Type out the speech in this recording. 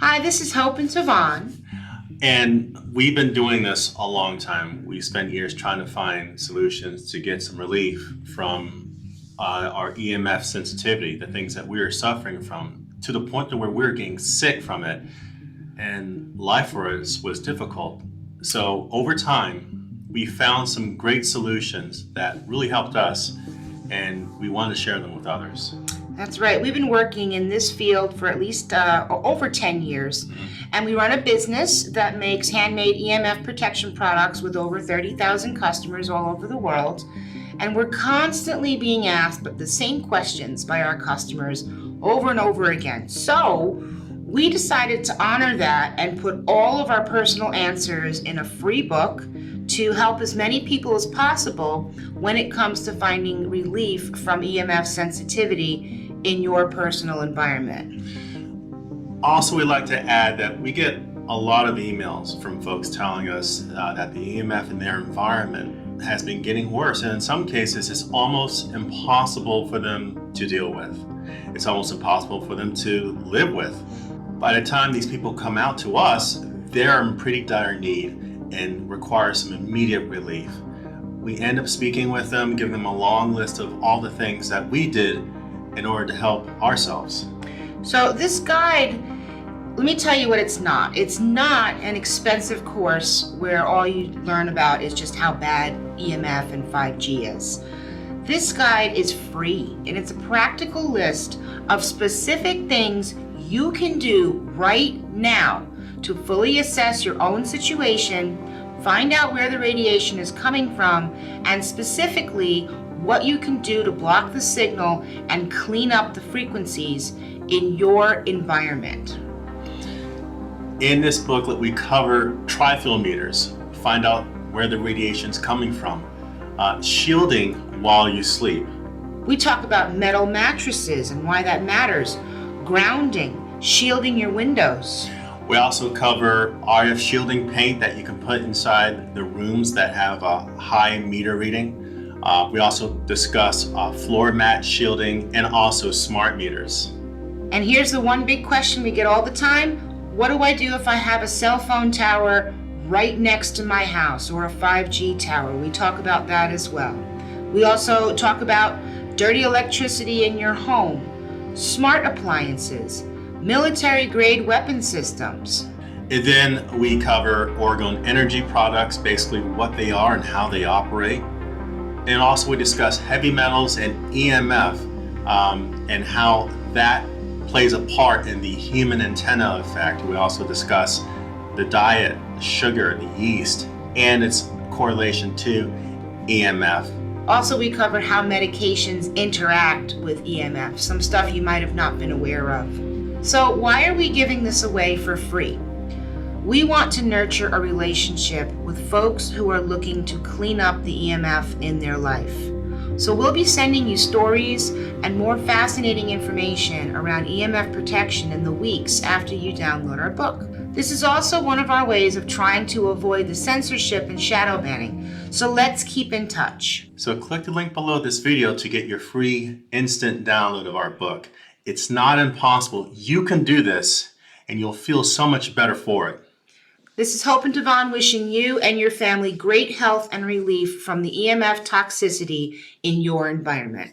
Hi, this is Hope and Tivon. And we've been doing this a long time. We spent years trying to find solutions to get some relief from our EMF sensitivity, the things that we were suffering from, to the point to where we were getting sick from it, and life for us was difficult. So over time, we found some great solutions that really helped us, and we wanted to share them with others. That's right. We've been working in this field for at least over 10 years. And we run a business that makes handmade EMF protection products with over 30,000 customers all over the world. And we're constantly being asked the same questions by our customers over and over again. So we decided to honor that and put all of our personal answers in a free book to help as many people as possible when it comes to finding relief from EMF sensitivity in your personal environment. Also, we'd like to add that we get a lot of emails from folks telling us that the EMF in their environment has been getting worse, and in some cases it's almost impossible for them to deal with. It's almost impossible for them to live with. By the time these people come out to us, they're in pretty dire need and require some immediate relief. We end up speaking with them, giving them a long list of all the things that we did in order to help ourselves. So this guide, let me tell you what it's not. It's not an expensive course where all you learn about is just how bad EMF and 5G is. This guide is free, and it's a practical list of specific things you can do right now to fully assess your own situation, find out where the radiation is coming from, and specifically what you can do to block the signal and clean up the frequencies in your environment. In this booklet, we cover trifield meters, find out where the radiation's coming from, shielding while you sleep. We talk about metal mattresses and why that matters, grounding, shielding your windows. We also cover RF shielding paint that you can put inside the rooms that have a high meter reading. We also discuss floor mat shielding and also smart meters. And here's the one big question we get all the time. What do I do if I have a cell phone tower right next to my house or a 5G tower? We talk about that as well. We also talk about dirty electricity in your home, smart appliances, military-grade weapon systems. And then we cover Orgone energy products, basically what they are and how they operate. And also we discuss heavy metals and EMF and how that plays a part in the human antenna effect. We also discuss the diet, the sugar, the yeast, and its correlation to EMF. Also, we cover how medications interact with EMF, some stuff you might have not been aware of. So why are we giving this away for free? We want to nurture a relationship with folks who are looking to clean up the EMF in their life. So we'll be sending you stories and more fascinating information around EMF protection in the weeks after you download our book. This is also one of our ways of trying to avoid the censorship and shadow banning. So let's keep in touch. So click the link below this video to get your free instant download of our book. It's not impossible. You can do this and you'll feel so much better for it. This is Hope and Tivon wishing you and your family great health and relief from the EMF toxicity in your environment.